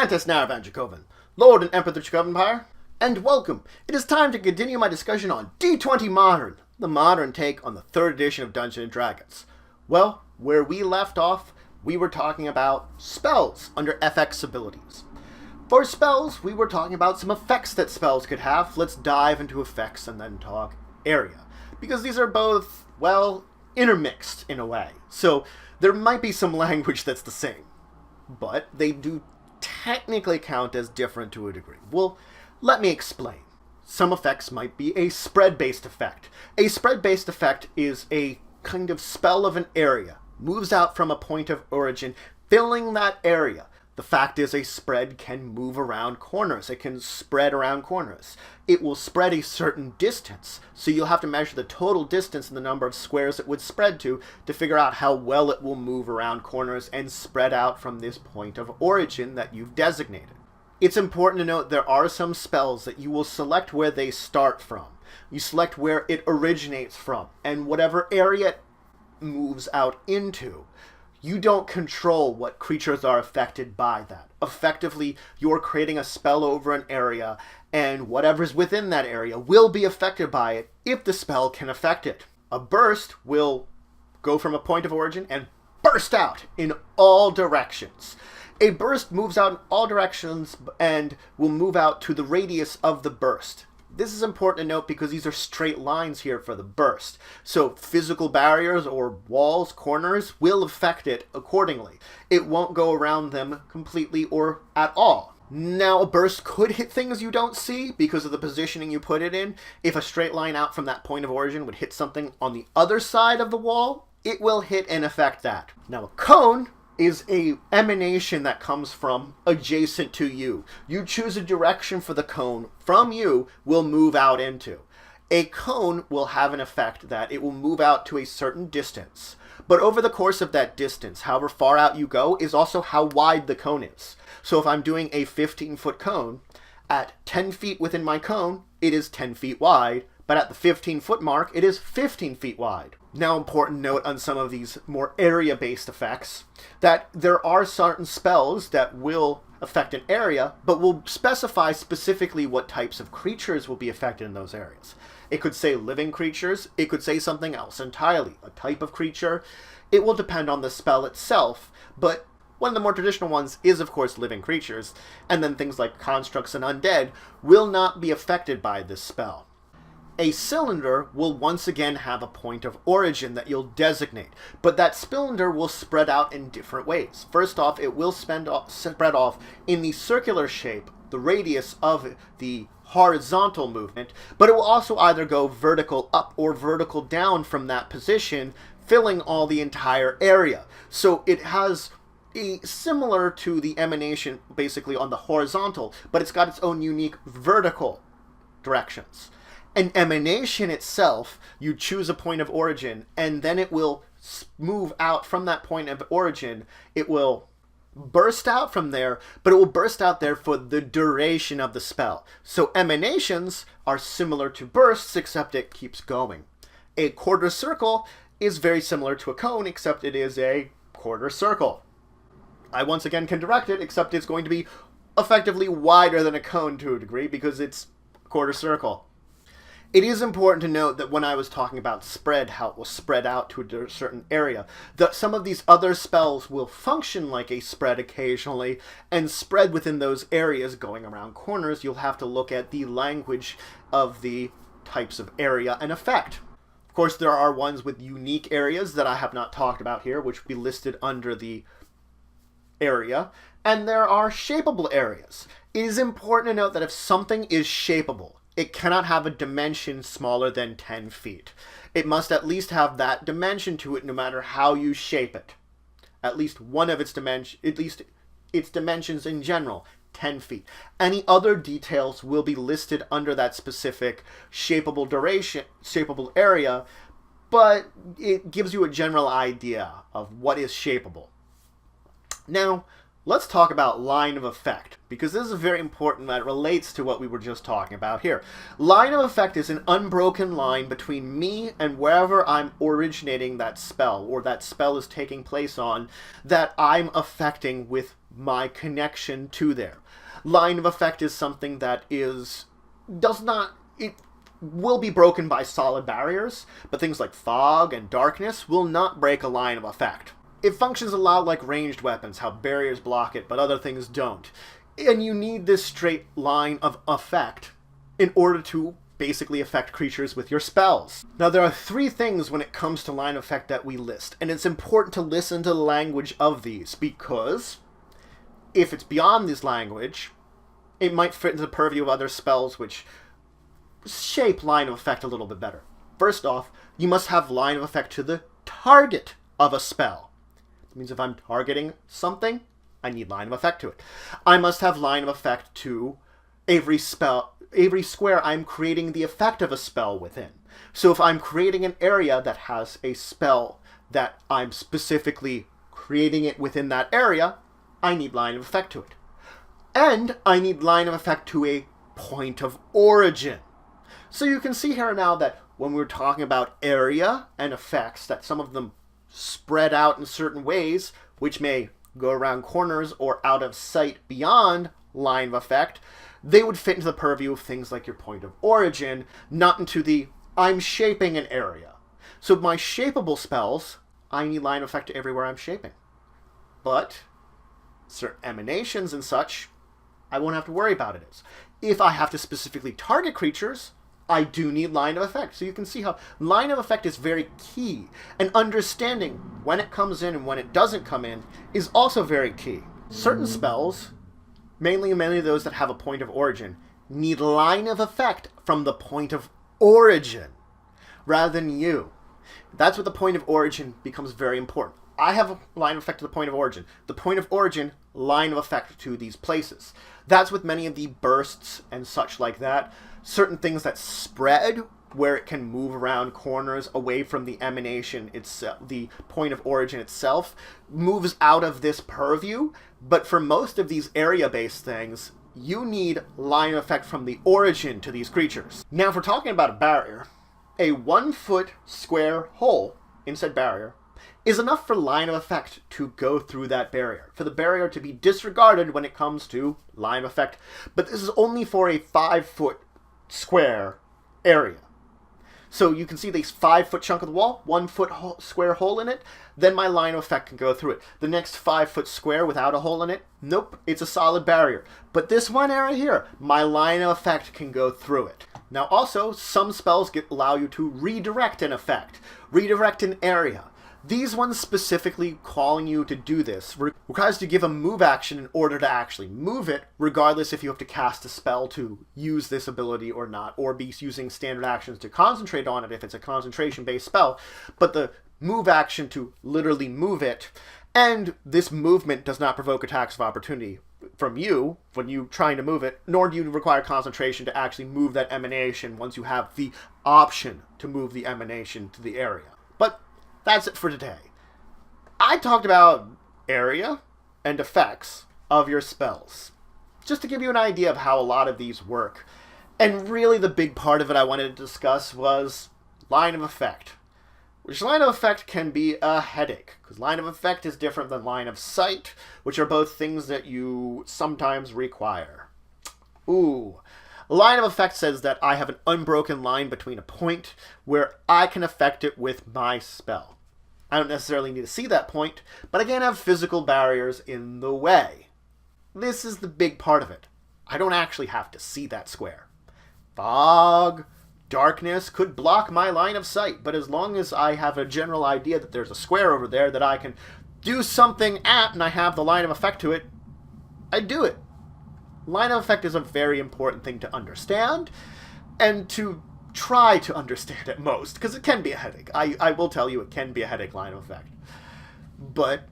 Scientist Naravan Dracovin, Lord and Emperor of the Dracovin Empire, and welcome! It is time to continue my discussion on D20 Modern, the modern take on the 3rd edition of Dungeons & Dragons. Well, where we left off, we were talking about spells under FX abilities. For spells, we were talking about some effects that spells could have. Let's dive into effects and then talk area. Because these are both, well, intermixed in a way. So there might be some language that's the same. But they do technically count as different to a degree. Well, let me explain. Some effects might be a spread-based effect. A spread-based effect is a kind of spell of an area. Moves out from a point of origin, filling that area. The fact is a spread can move around corners. It can spread around corners. It will spread a certain distance. So you'll have to measure the total distance and the number of squares it would spread to figure out how well it will move around corners and spread out from this point of origin that you've designated. It's important to note there are some spells that you will select where they start from. You select where it originates from, and whatever area it moves out into. You don't control what creatures are affected by that. Effectively, you're creating a spell over an area, and whatever's within that area will be affected by it if the spell can affect it. A burst will go from a point of origin and burst out in all directions. A burst moves out in all directions and will move out to the radius of the burst. This is important to note because these are straight lines here for the burst. So physical barriers or walls, corners, will affect it accordingly. It won't go around them completely or at all. Now, a burst could hit things you don't see because of the positioning you put it in. If a straight line out from that point of origin would hit something on the other side of the wall, it will hit and affect that. Now, a cone is a emanation that comes from adjacent to you. You choose a direction for the cone from you will move out into. A cone will have an effect that it will move out to a certain distance. But over the course of that distance, however far out you go, is also how wide the cone is. So if I'm doing a 15-foot cone, at 10 feet within my cone, it is 10 feet wide, but at the 15-foot mark, it is 15 feet wide. Now, important note on some of these more area-based effects, that there are certain spells that will affect an area, but will specify specifically what types of creatures will be affected in those areas. It could say living creatures, it could say something else entirely, a type of creature. It will depend on the spell itself, but one of the more traditional ones is, of course, living creatures, and then things like constructs and undead will not be affected by this spell. A cylinder will once again have a point of origin that you'll designate, but that cylinder will spread out in different ways. First off, it will spread off in the circular shape, the radius of the horizontal movement, but it will also either go vertical up or vertical down from that position, filling all the entire area. So it has similar to the emanation basically on the horizontal, but it's got its own unique vertical directions. An emanation itself, you choose a point of origin, and then it will move out from that point of origin. It will burst out from there, but it will burst out there for the duration of the spell. So emanations are similar to bursts, except it keeps going. A quarter circle is very similar to a cone, except it is a quarter circle. I once again can direct it, except it's going to be effectively wider than a cone to a degree because it's a quarter circle. It is important to note that when I was talking about spread, how it will spread out to a certain area, that some of these other spells will function like a spread occasionally and spread within those areas going around corners. You'll have to look at the language of the types of area and effect. Of course, there are ones with unique areas that I have not talked about here, which will be listed under the area, and there are shapeable areas. It is important to note that if something is shapeable, it cannot have a dimension smaller than 10 feet. It must at least have that dimension to it no matter how you shape it. At least one of its dimensions, at least its dimensions in general, 10 feet. Any other details will be listed under that specific shapeable area, but it gives you a general idea of what is shapeable. Now, let's talk about line of effect, because this is very important that relates to what we were just talking about here. Line of effect is an unbroken line between me and wherever I'm originating that spell, or that spell is taking place on, that I'm affecting with my connection to there. Line of effect is something that it will be broken by solid barriers, but things like fog and darkness will not break a line of effect. It functions a lot like ranged weapons, how barriers block it, but other things don't. And you need this straight line of effect in order to basically affect creatures with your spells. Now, there are 3 things when it comes to line of effect that we list, and it's important to listen to the language of these, because if it's beyond this language, it might fit into the purview of other spells which shape line of effect a little bit better. First off, you must have line of effect to the target of a spell. It means if I'm targeting something, I need line of effect to it. I must have line of effect to every square I'm creating the effect of a spell within. So if I'm creating an area that has a spell that I'm specifically creating it within that area, I need line of effect to it. And I need line of effect to a point of origin. So you can see here now that when we're talking about area and effects, that some of them spread out in certain ways, which may go around corners or out of sight beyond line of effect, they would fit into the purview of things like your point of origin, not into the I'm shaping an area. So my shapeable spells, I need line of effect to everywhere I'm shaping. But certain emanations and such, I won't have to worry about it. If I have to specifically target creatures, I do need line of effect. So you can see how line of effect is very key. And understanding when it comes in and when it doesn't come in is also very key. Certain spells, mainly of those that have a point of origin, need line of effect from the point of origin rather than you. That's what the point of origin becomes very important. I have a line of effect to the point of origin. The point of origin, line of effect to these places. That's with many of the bursts and such like that. Certain things that spread, where it can move around corners away from the emanation itself, the point of origin itself, moves out of this purview. But for most of these area-based things, you need line of effect from the origin to these creatures. Now, if we're talking about a barrier, a 1-foot square hole in said barrier is enough for line of effect to go through that barrier, for the barrier to be disregarded when it comes to line of effect. But this is only for a 5-foot square area. So you can see this 5-foot chunk of the wall, 1-foot square hole in it, then my line of effect can go through it. The next 5-foot square without a hole in it, nope, it's a solid barrier. But this one area here, my line of effect can go through it. Now also, some spells allow you to redirect an effect, redirect an area. These ones specifically calling you to do this requires you to give a move action in order to actually move it, regardless if you have to cast a spell to use this ability or not, or be using standard actions to concentrate on it if it's a concentration-based spell. But the move action to literally move it, and this movement does not provoke attacks of opportunity from you when you trying to move it, nor do you require concentration to actually move that emanation once you have the option to move the emanation to the area. But that's it for today. I talked about area and effects of your spells, just to give you an idea of how a lot of these work. And really the big part of it I wanted to discuss was line of effect. Which line of effect can be a headache, because line of effect is different than line of sight, which are both things that you sometimes require. Line of effect says that I have an unbroken line between a point where I can affect it with my spell. I don't necessarily need to see that point, but I can't have physical barriers in the way. This is the big part of it. I don't actually have to see that square. Fog, darkness could block my line of sight, but as long as I have a general idea that there's a square over there that I can do something at and I have the line of effect to it, I do it. Line of effect is a very important thing to understand and to try to understand at most, because it can be a headache. I will tell you it can be a headache, line of effect. But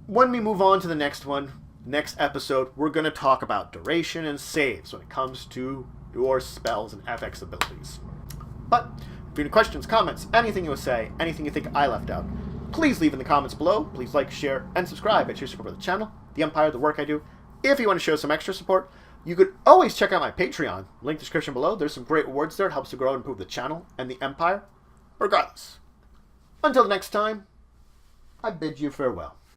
when we move on to the next one, next episode, we're going to talk about duration and saves when it comes to your spells and FX abilities. But if you have any questions, comments, anything you would say, anything you think I left out, please leave in the comments below. Please like, share, and subscribe. It's your support for the channel. the Empire, the work I do. If you want to show some extra support, you could always check out my Patreon. Link description below. There's some great rewards there. It helps to grow and improve the channel and the Empire. Regardless. Until next time, I bid you farewell.